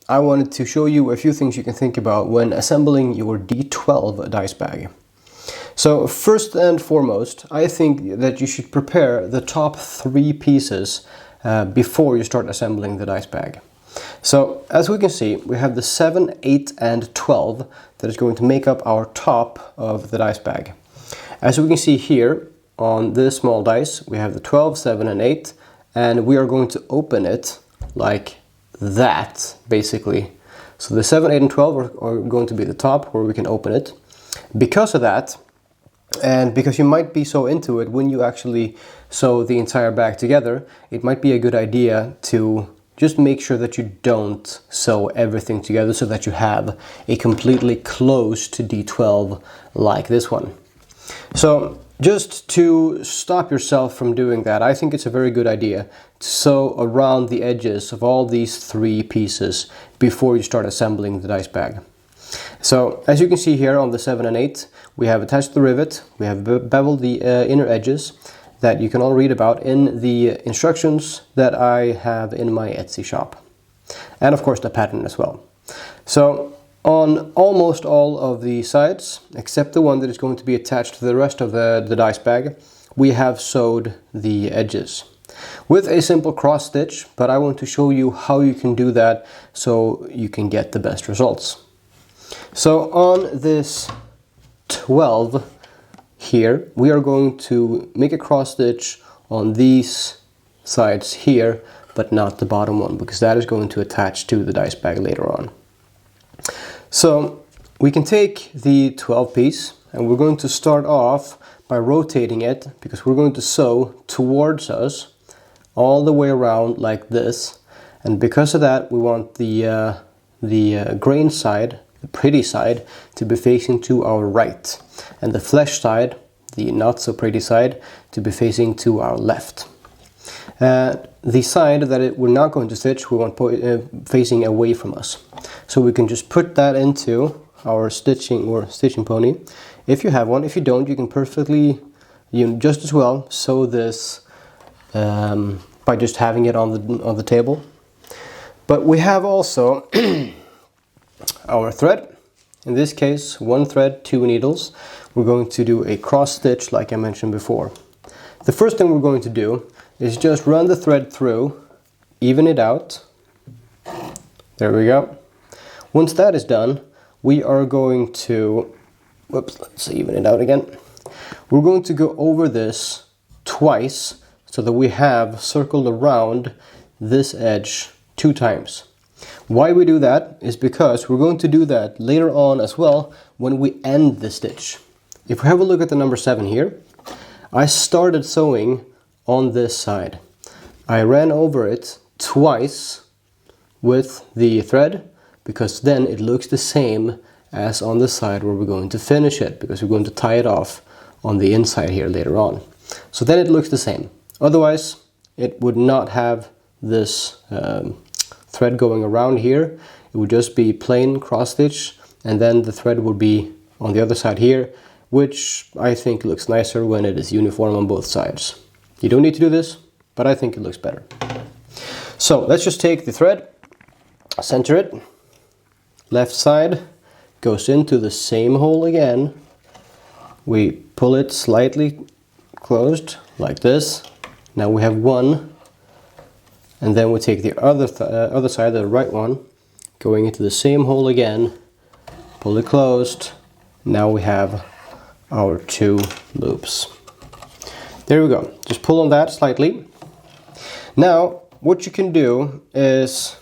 I wanted to show you a few things you can think about when assembling your D12 dice bag. So first and foremost, I think that you should prepare the top 3 pieces before you start assembling the dice bag. So as we can see, we have the 7, 8 and 12 that is going to make up our top of the dice bag. As we can see here on this small dice, we have the 12, 7 and 8, and we are going to open it like that, basically. So the 7, 8 and 12 are going to be the top where we can open it. Because of that, and because you might be so into it when you actually sew the entire bag together, it might be a good idea to just make sure that you don't sew everything together so that you have a completely closed D12 like this one. So just to stop yourself from doing that, I think it's a very good idea to sew around the edges of all these 3 pieces before you start assembling the dice bag. So as you can see here on the 7 and 8, we have attached the rivet, we have beveled the inner edges that you can all read about in the instructions that I have in my Etsy shop. And of course the pattern as well. So on almost all of the sides, except the one that is going to be attached to the rest of the dice bag, we have sewed the edges with a simple cross stitch, but I want to show you how you can do that so you can get the best results. So on this 12 here, we are going to make a cross stitch on these sides here, but not the bottom one, because that is going to attach to the dice bag later on. So we can take the 12 piece and we're going to start off by rotating it, because we're going to sew towards us all the way around like this. And because of that, we want the grain side, the pretty side, to be facing to our right, and the flesh side, the not so pretty side, to be facing to our left. The side that we're not going to stitch, we want facing away from us. So we can just put that into our stitching pony, if you have one. If you don't, you can perfectly, just as well sew this by just having it on the table. But we have also our thread. In this case, 1 thread, 2 needles. We're going to do a cross stitch like I mentioned before. The first thing we're going to do is just run the thread through, even it out. There we go. Once that is done, we are going to, let's even it out again. We're going to go over this twice so that we have circled around this edge 2 times. Why we do that is because we're going to do that later on as well when we end the stitch. If we have a look at the number 7 here, I started sewing on this side. I ran over it twice with the thread, because then it looks the same as on the side where we're going to finish it, because we're going to tie it off on the inside here later on. So then it looks the same. Otherwise, it would not have this thread going around here. It would just be plain cross stitch, and then the thread would be on the other side here, which I think looks nicer when it is uniform on both sides. You don't need to do this, but I think it looks better. So let's just take the thread, center it, left side goes into the same hole again. We pull it slightly closed like this. Now we have 1, and then we take the other side, the right one, going into the same hole again, pull it closed. Now we have our 2 loops. There we go. Just pull on that slightly. Now what you can do is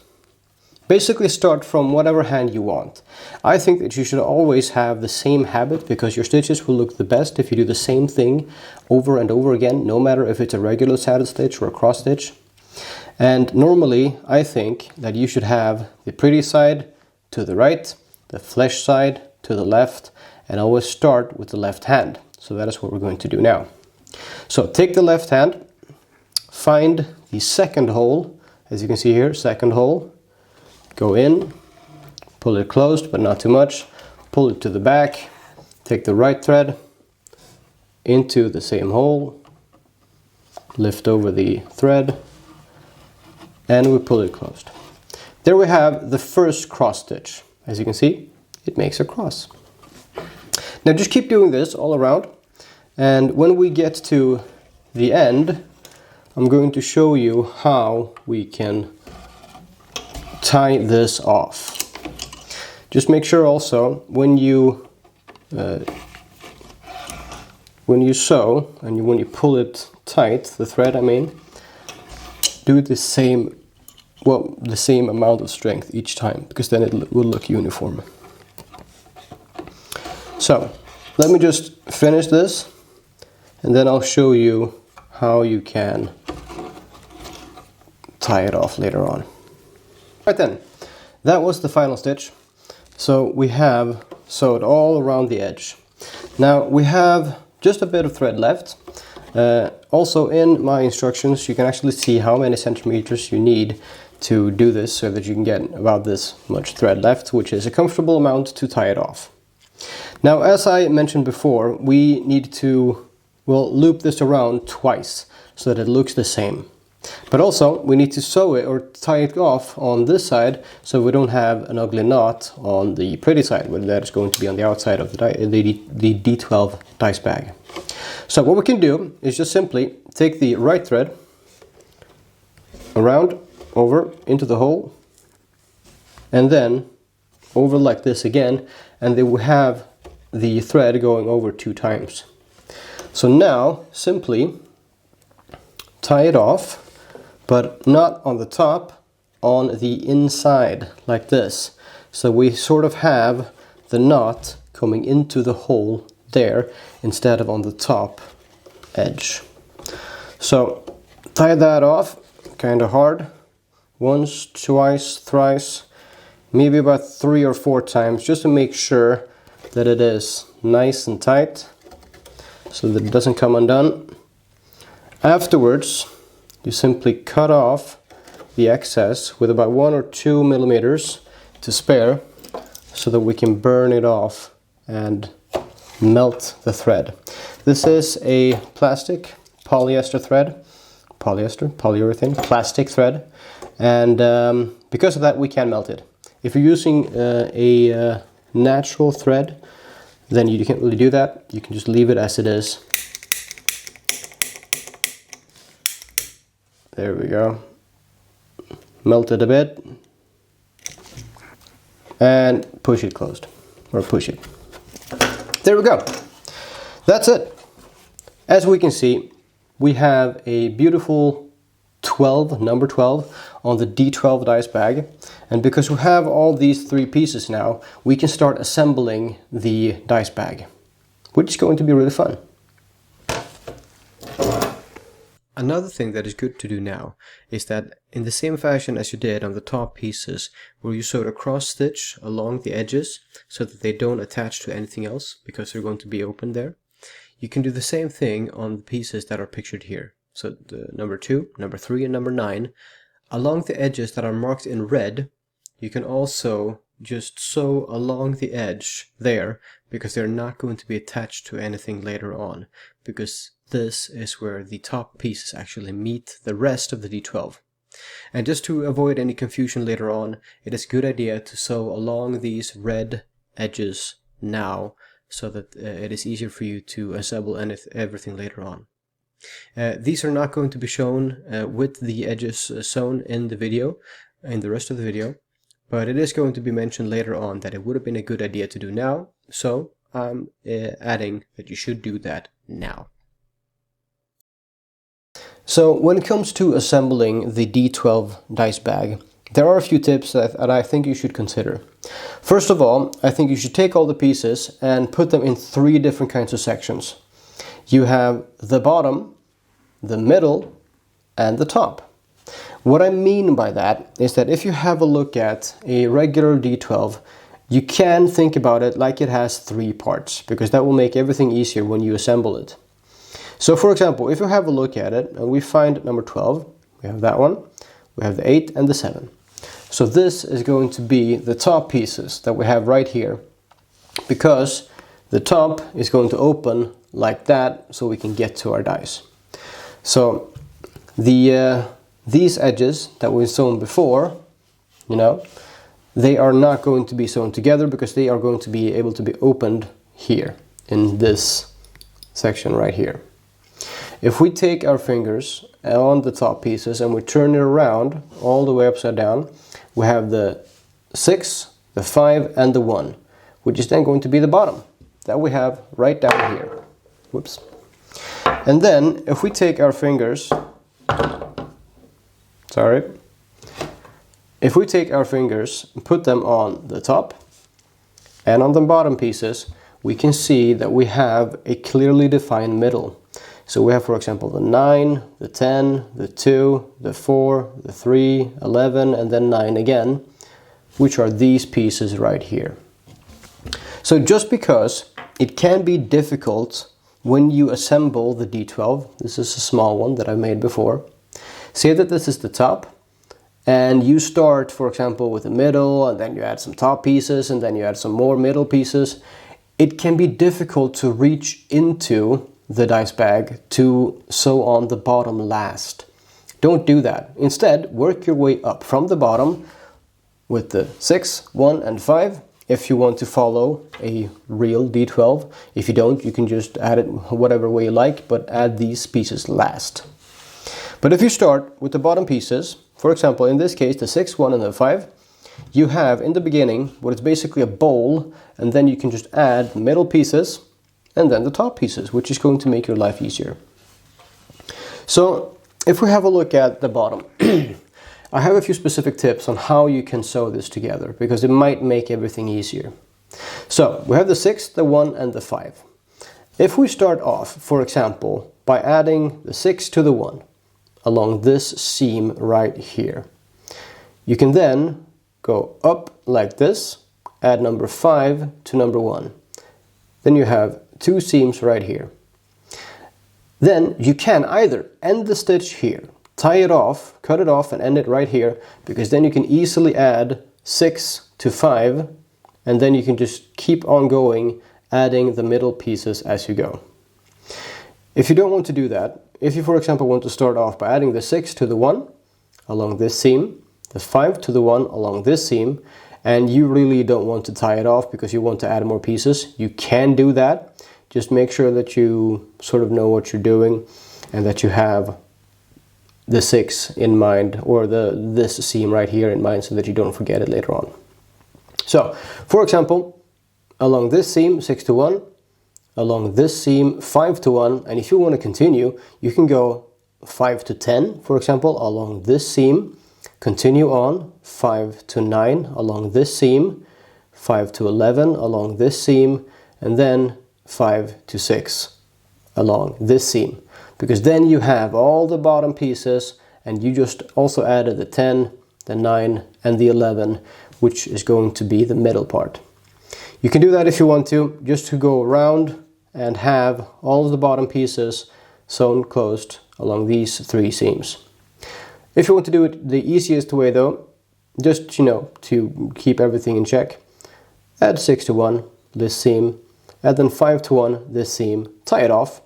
basically start from whatever hand you want. I think that you should always have the same habit, because your stitches will look the best if you do the same thing over and over again, no matter if it's a regular saddle stitch or a cross stitch. And normally I think that you should have the pretty side to the right, the flesh side to the left, and always start with the left hand. So that is what we're going to do now. So take the left hand, find the second hole, as you can see here, second hole, go in, pull it closed but not too much, pull it to the back, take the right thread into the same hole, lift over the thread, and we pull it closed. there we have the first cross stitch. As you can see, it makes a cross. Now just keep doing this all around, and when we get to the end, I'm going to show you how we can tie this off. Just make sure also when you sew and when you pull it tight, the thread I mean, do the same amount of strength each time, because then it will look uniform. So let me just finish this, and then I'll show you how you can tie it off later on. Right then, that was the final stitch. So we have sewed all around the edge. Now we have just a bit of thread left. Also in my instructions you can actually see how many centimeters you need to do this, so that you can get about this much thread left, which is a comfortable amount to tie it off. Now, as I mentioned before, we need to, well, loop this around twice so that it looks the same. But also we need to sew it or tie it off on this side so we don't have an ugly knot on the pretty side, where that is going to be on the outside of the D12 dice bag. So what we can do is just simply take the right thread around, over into the hole, and then over like this again, and then we have the thread going over 2 times. So now simply tie it off, but not on the top, on the inside like this. So we sort of have the knot coming into the hole there instead of on the top edge. So tie that off kind of hard, once, twice, thrice, maybe about 3 or 4 times, just to make sure that it is nice and tight so that it doesn't come undone. Afterwards you simply cut off the excess with about 1 or 2 millimeters to spare, so that we can burn it off and melt the thread. This is a plastic polyester thread, polyurethane, plastic thread, and because of that we can melt it. If you're using a natural thread, then you can't really do that. You can just leave it as it is. There we go. Melt it a bit and push it closed, or push it. There we go. That's it. As we can see, we have a beautiful number 12 on the D12 dice bag, and because we have all these 3 pieces now, we can start assembling the dice bag, which is going to be really fun. Another thing that is good to do now is that in the same fashion as you did on the top pieces, where you sewed a cross stitch along the edges so that they don't attach to anything else because they're going to be open there, you can do the same thing on the pieces that are pictured here. So the number 2, number 3, and number 9, along the edges that are marked in red, you can also just sew along the edge there, because they're not going to be attached to anything later on, because this is where the top pieces actually meet the rest of the D12. And just to avoid any confusion later on, it is a good idea to sew along these red edges now, so that it is easier for you to assemble everything later on. These are not going to be shown with the edges sewn in the video, in the rest of the video, but it is going to be mentioned later on that it would have been a good idea to do now, so I'm adding that you should do that now. So when it comes to assembling the D12 dice bag, there are a few tips that I think you should consider. First of all, I think you should take all the pieces and put them in 3 different kinds of sections. You have the bottom, the middle, and the top. What I mean by that is that if you have a look at a regular D12, you can think about it like it has 3 parts, because that will make everything easier when you assemble it. So for example, if you have a look at it and we find number 12, we have that one, we have the 8 and the 7. So this is going to be the top pieces that we have right here, because the top is going to open like that so we can get to our dice. So these edges that we've sewn before, you know, they are not going to be sewn together because they are going to be able to be opened here in this section right here. If we take our fingers on the top pieces and we turn it around all the way upside down, we have the 6, the 5 and the 1, which is then going to be the bottom that we have right down here. Whoops. And then if we take our fingers, if we take our fingers and put them on the top and on the bottom pieces, we can see that we have a clearly defined middle. So we have, for example, the 9, the 10, the 2, the 4, the 3, 11, and then 9 again, which are these pieces right here. So just because it can be difficult when you assemble the D12, this is a small one that I made before, say that this is the top, and you start, for example, with the middle, and then you add some top pieces, and then you add some more middle pieces. It can be difficult to reach into the dice bag to sew on the bottom last. Don't do that. Instead, work your way up from the bottom with the 6, 1 and 5 if you want to follow a real D12. If you don't, you can just add it whatever way you like, but add these pieces last. But if you start with the bottom pieces, for example, in this case, the 6, 1 and the 5, you have in the beginning what is basically a bowl, and then you can just add middle pieces and then the top pieces, which is going to make your life easier. So if we have a look at the bottom, I have a few specific tips on how you can sew this together, because it might make everything easier. So we have the 6, the 1 and the 5. If we start off, for example, by adding the 6 to the 1 along this seam right here, you can then go up like this, add number 5 to number 1. Then you have 2 seams right here. Then you can either end the stitch here, tie it off, cut it off and end it right here, because then you can easily add 6 to 5, and then you can just keep on going, adding the middle pieces as you go. If you don't want to do that, if you, for example, want to start off by adding the 6 to the 1 along this seam, the 5 to the 1 along this seam, and you really don't want to tie it off because you want to add more pieces, you can do that. Just make sure that you sort of know what you're doing and that you have the 6 in mind, or this seam right here in mind, so that you don't forget it later on. So, for example, along this seam 6 to 1, along this seam 5 to 1, and if you want to continue, you can go 5 to 10, for example, along this seam, continue on 5 to 9 along this seam, 5 to 11 along this seam, and then 5 to 6 along this seam, because then you have all the bottom pieces and you just also added the 10, the 9 and the 11, which is going to be the middle part. You can do that if you want to, just to go around and have all of the bottom pieces sewn closed along these 3 seams. If you want to do it the easiest way though, just, to keep everything in check, add 6 to 1 this seam, add then 5 to 1 this seam, tie it off,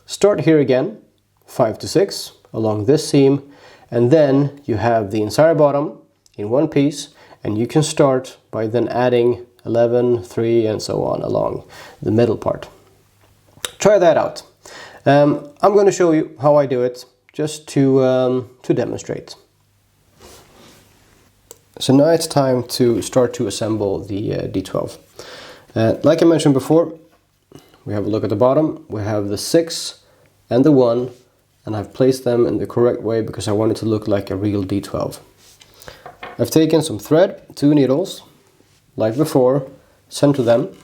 start here again, 5 to 6 along this seam, and then you have the entire bottom in one piece, and you can start by then adding 11, 3 and so on along the middle part. Try that out. I'm going to show you how I do it, just to demonstrate. So now it's time to start to assemble the D12. Like I mentioned before, we have a look at the bottom. We have the 6 and the 1, and I've placed them in the correct way because I want it to look like a real D12. I've taken some thread, 2 needles, like before, center them,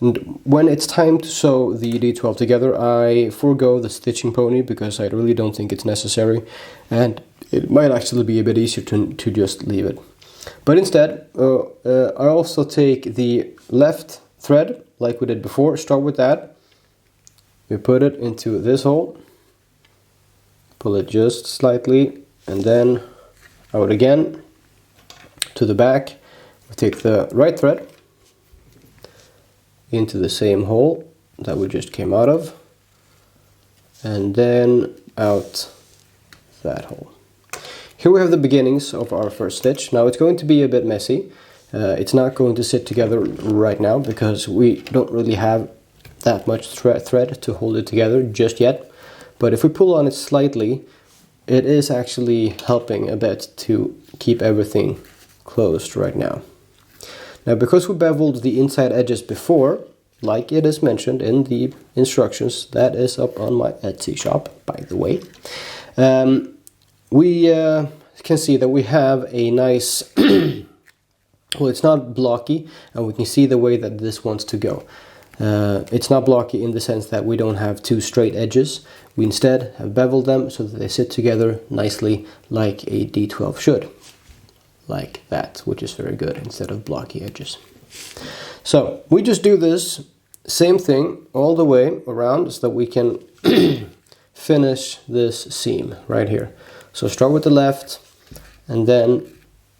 and when it's time to sew the D12 together, I forego the stitching pony because I really don't think it's necessary, and it might actually be a bit easier to just leave it. But instead, I also take the left thread, like we did before, start with that. We put it into this hole, pull it just slightly, and then out again to the back. We take the right thread into the same hole that we just came out of, and then out that hole. here we have the beginnings of our first stitch. Now it's going to be a bit messy. It's not going to sit together right now because we don't really have that much thread to hold it together just yet. But if we pull on it slightly, it is actually helping a bit to keep everything closed right now. Now, because we beveled the inside edges before, like it is mentioned in the instructions, that is up on my Etsy shop, by the way, we can see that we have a nice, well, it's not blocky, and we can see the way that this wants to go. It's not blocky in the sense that we don't have two straight edges. We instead have beveled them so that they sit together nicely like a D12 should. Like that, which is very good, instead of blocky edges. So we just do this same thing all the way around so that we can finish this seam right here. So start with the left and then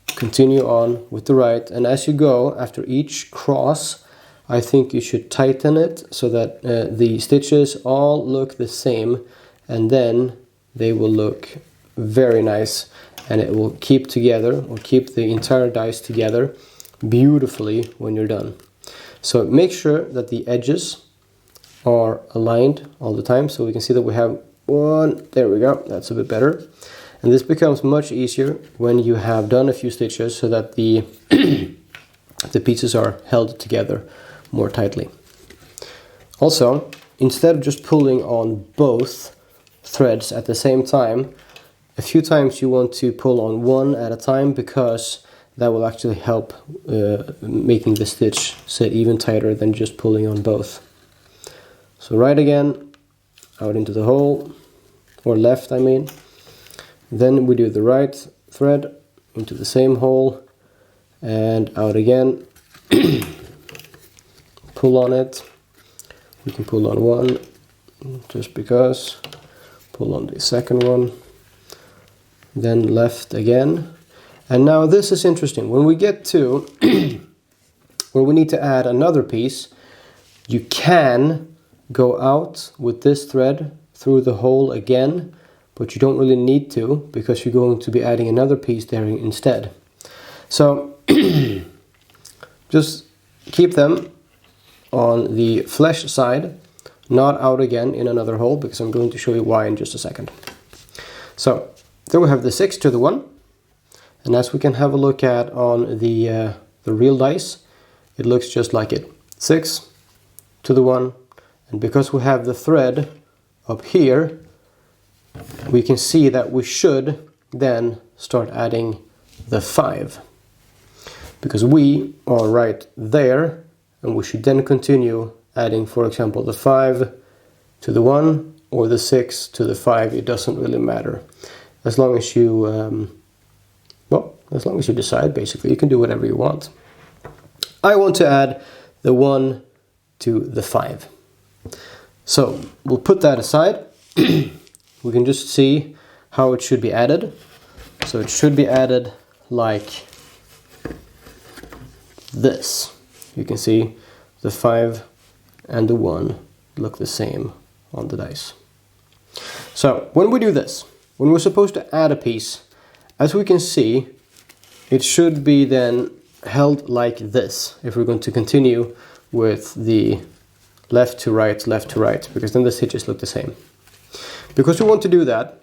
continue on with the right, and as you go after each cross, I think you should tighten it so that the stitches all look the same, and then they will look very nice, and it will keep together, or keep the entire dice together beautifully when you're done. So make sure that the edges are aligned all the time, so we can see that we have one, there we go, that's a bit better. And this becomes much easier when you have done a few stitches so that the the pieces are held together more tightly. Also, instead of just pulling on both threads at the same time, a few times you want to pull on one at a time, because that will actually help making the stitch sit even tighter than just pulling on both. So right again, out into the hole, or left I mean. Then we do the right thread into the same hole and out again. Pull on it. We can pull on one just because. Pull on the second one. Then left again. And now this is interesting. When we get to where we need to add another piece, you can go out with this thread through the hole again, but you don't really need to, because you're going to be adding another piece there instead. So just keep them on the flesh side, not out again in another hole, because I'm going to show you why in just a second. So there we have the 6 to the 1, and as we can have a look at on the real dice, it looks just like it. 6 to the 1, and because we have the thread up here, we can see that we should then start adding the 5, because we are right there, and we should then continue adding, for example, the 5 to the 1 or the 6 to the 5. It doesn't really matter, as long as you as long as you decide. Basically, you can do whatever you want. I want to add the 1 to the 5, so we'll put that aside. We can just see how it should be added. So it should be added like this. You can see the 5 and the 1 look the same on the dice. So when we do this, when we're supposed to add a piece, as we can see, it should be then held like this if we're going to continue with the left to right, because then the stitches look the same. Because we want to do that,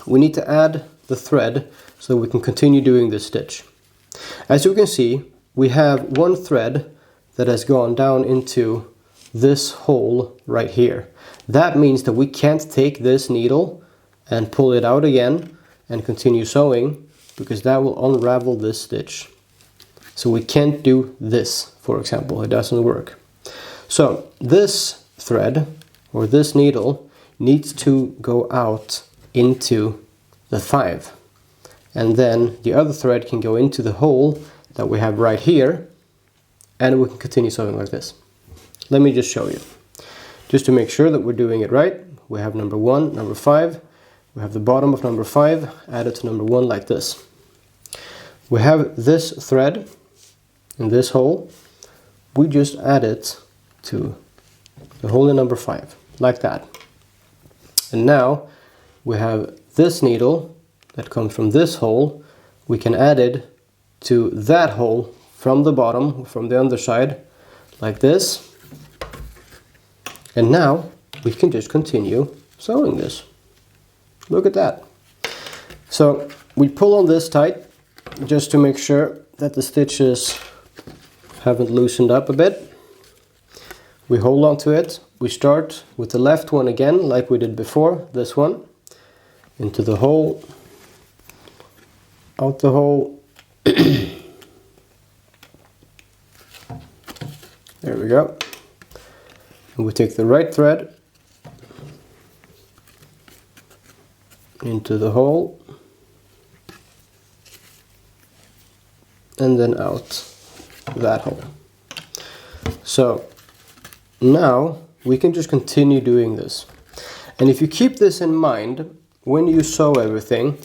we need to add the thread so that we can continue doing this stitch. As you can see, we have one thread that has gone down into this hole right here. That means that we can't take this needle and pull it out again and continue sewing, because that will unravel this stitch. So we can't do this, for example. It doesn't work. So this thread, or this needle, needs to go out into the 5, and then the other thread can go into the hole that we have right here, and we can continue sewing like this. Let me just show you, just to make sure that we're doing it right. We have number 1, number 5, we have the bottom of number 5 added to number 1 like this. We have this thread in this hole, we just add it to the hole in number 5 like that. And now we have this needle that comes from this hole, we can add it to that hole from the bottom, from the underside, like this. And now we can just continue sewing this. Look at that. So we pull on this tight just to make sure that the stitches haven't loosened up a bit. We hold on to it. We start with the left one again, like we did before, this one, into the hole, out the hole. There we go. And we take the right thread into the hole and then out that hole. So now we can just continue doing this. And if you keep this in mind, when you sew everything,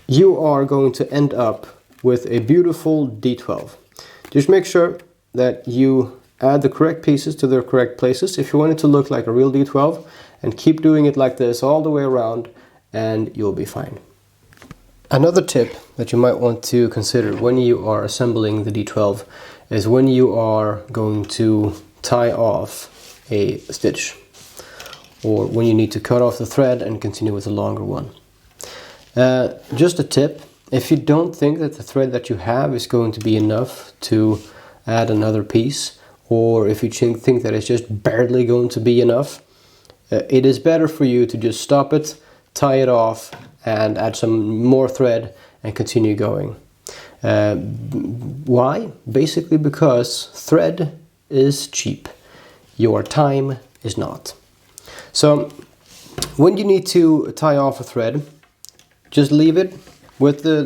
you are going to end up with a beautiful D12. Just make sure that you add the correct pieces to their correct places if you want it to look like a real D12, and keep doing it like this all the way around and you'll be fine. Another tip that you might want to consider when you are assembling the D12 is when you are going to tie off a stitch, or when you need to cut off the thread and continue with a longer one. Just a tip, if you don't think that the thread that you have is going to be enough to add another piece, or if you think that it's just barely going to be enough, it is better for you to just stop it, tie it off, and add some more thread and continue going. Why? Basically because thread is cheap, your time is not. So when you need to tie off a thread, just leave it with the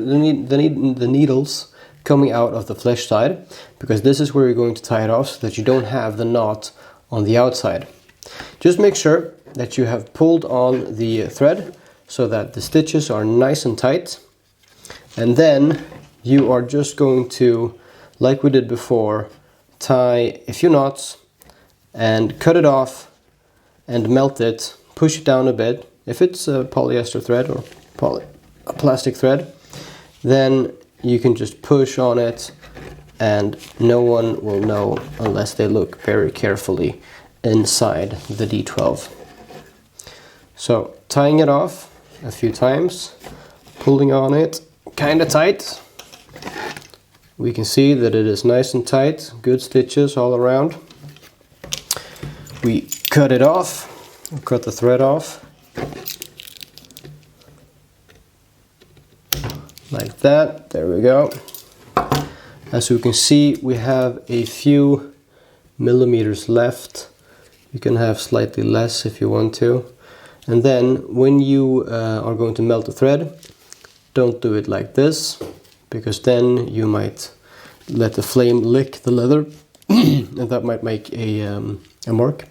needles coming out of the flesh side, because this is where you're going to tie it off so that you don't have the knot on the outside. Just make sure that you have pulled on the thread so that the stitches are nice and tight, and then you are just going to, like we did before, tie a few knots and cut it off and melt it, push it down a bit. If it's a polyester thread or a plastic thread, then you can just push on it and no one will know unless they look very carefully inside the D12. So tying it off a few times, pulling on it kind of tight. We can see that it is nice and tight, good stitches all around. We cut it off, cut the thread off, like that. There we go. As you can see, we have a few millimeters left. You can have slightly less if you want to. And then when you are going to melt the thread, don't do it like this, because then you might let the flame lick the leather and that might make a mark.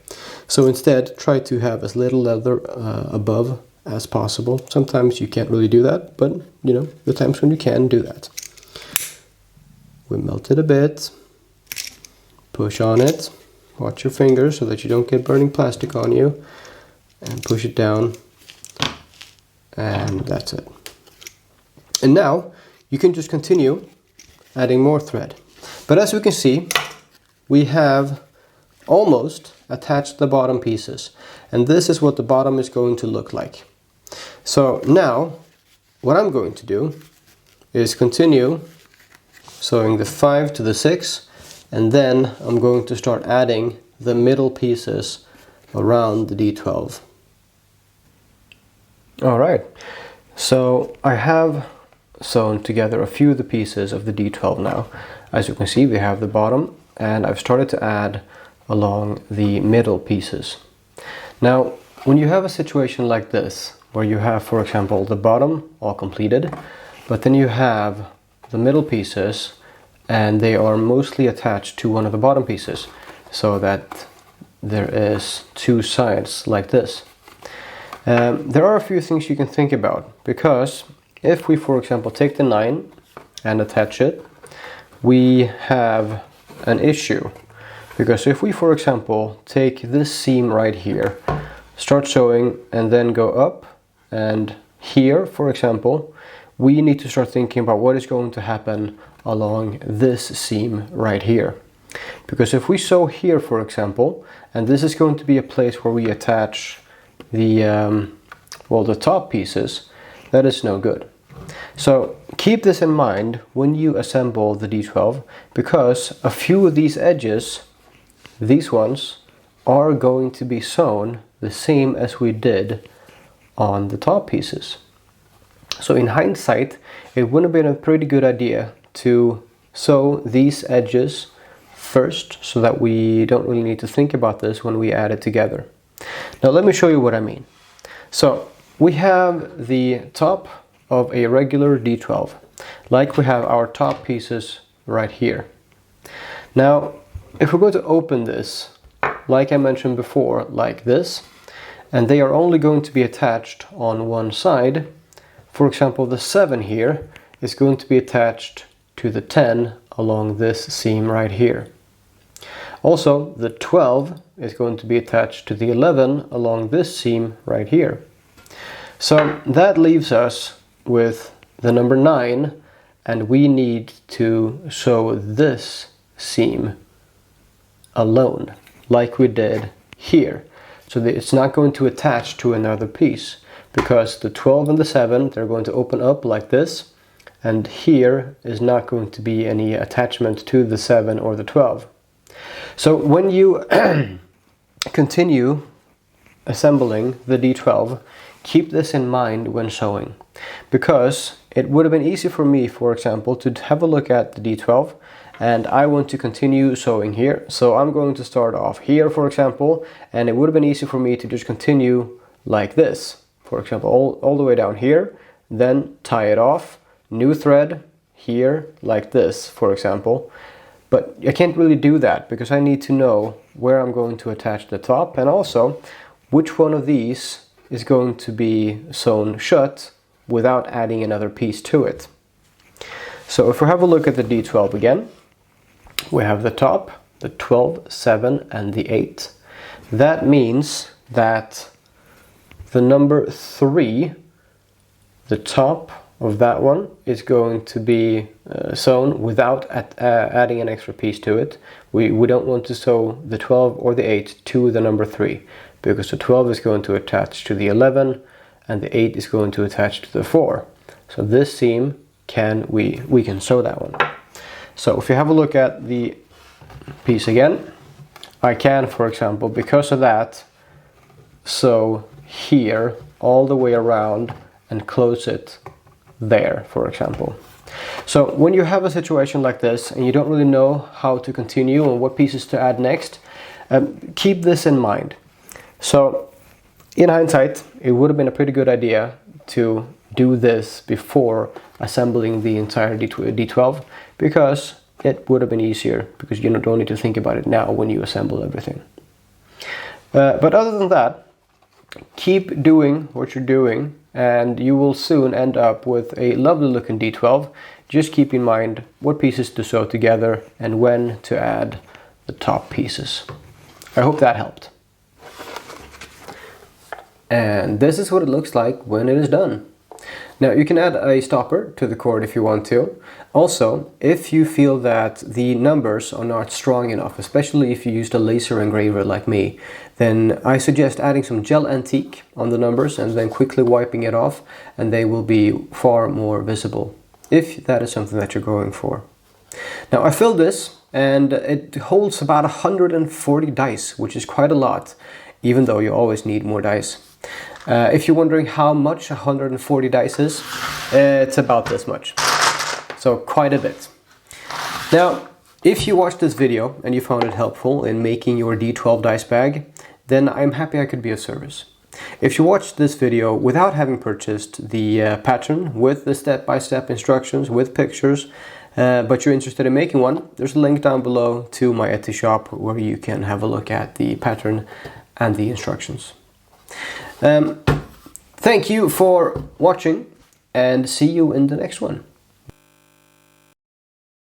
So instead, try to have as little leather above as possible. Sometimes you can't really do that, but you know, the times when you can do that. We melt it a bit, push on it, watch your fingers so that you don't get burning plastic on you, and push it down, and that's it. And now you can just continue adding more thread. But as we can see, we have almost attached the bottom pieces, and this is what the bottom is going to look like. So now what I'm going to do is continue sewing the 5 to the 6, and then I'm going to start adding the middle pieces around the D12. Alright, so I have sewn together a few of the pieces of the D12 now. As you can see, we have the bottom, and I've started to add along the middle pieces. Now, when you have a situation like this, where you have, for example, the bottom all completed, but then you have the middle pieces and they are mostly attached to one of the bottom pieces, so that there is two sides like this. There are a few things you can think about, because if we, for example, take the 9 and attach it, we have an issue. Because if we, for example, take this seam right here, start sewing and then go up and here, for example, we need to start thinking about what is going to happen along this seam right here. Because if we sew here, for example, and this is going to be a place where we attach the, the top pieces, that is no good. So keep this in mind when you assemble the D12, because a few of these edges, these ones, are going to be sewn the same as we did on the top pieces. So in hindsight, it would have been a pretty good idea to sew these edges first, so that we don't really need to think about this when we add it together. Now let me show you what I mean. So we have the top of a regular D12, like we have our top pieces right here. Now if we're going to open this, like I mentioned before, like this, and they are only going to be attached on one side, for example the 7 here is going to be attached to the 10 along this seam right here. Also, the 12 is going to be attached to the 11 along this seam right here. So that leaves us with the number 9, and we need to sew this seam alone, like we did here. So that it's not going to attach to another piece, because the 12 and the 7, they're going to open up like this, and here is not going to be any attachment to the 7 or the 12. So when you continue assembling the D12, keep this in mind when sewing, because it would have been easy for me, for example, to have a look at the D12 and I want to continue sewing here. So I'm going to start off here, for example, and it would have been easy for me to just continue like this, for example, all the way down here, then tie it off, new thread here like this, for example. But I can't really do that because I need to know where I'm going to attach the top, and also which one of these is going to be sewn shut without adding another piece to it. So if we have a look at the D12 again, we have the top, the 12, 7 and the 8. That means that the number 3, the top of that one, is going to be sewn without adding an extra piece to it. We don't want to sew the 12 or the 8 to the number 3, because the 12 is going to attach to the 11 and the 8 is going to attach to the 4. So this seam we can sew that one. So if you have a look at the piece again, I can, for example, because of that, sew here all the way around and close it there, for example. So when you have a situation like this and you don't really know how to continue and what pieces to add next, keep this in mind. So in hindsight, it would have been a pretty good idea to do this before assembling the entire D12, because it would have been easier, because you don't need to think about it now when you assemble everything. But other than that, keep doing what you're doing and you will soon end up with a lovely looking D12. Just keep in mind what pieces to sew together and when to add the top pieces. I hope that helped. And this is what it looks like when it is done. Now you can add a stopper to the cord if you want to. Also, if you feel that the numbers are not strong enough, especially if you used a laser engraver like me, then I suggest adding some gel antique on the numbers and then quickly wiping it off, and they will be far more visible, if that is something that you're going for. Now I filled this and it holds about 140 dice, which is quite a lot, even though you always need more dice. If you're wondering how much 140 dice is, it's about this much. So quite a bit. Now, if you watched this video and you found it helpful in making your D12 dice bag, then I'm happy I could be of service. If you watched this video without having purchased the pattern with the step-by-step instructions with pictures, but you're interested in making one, there's a link down below to my Etsy shop where you can have a look at the pattern and the instructions. Thank you for watching and see you in the next one.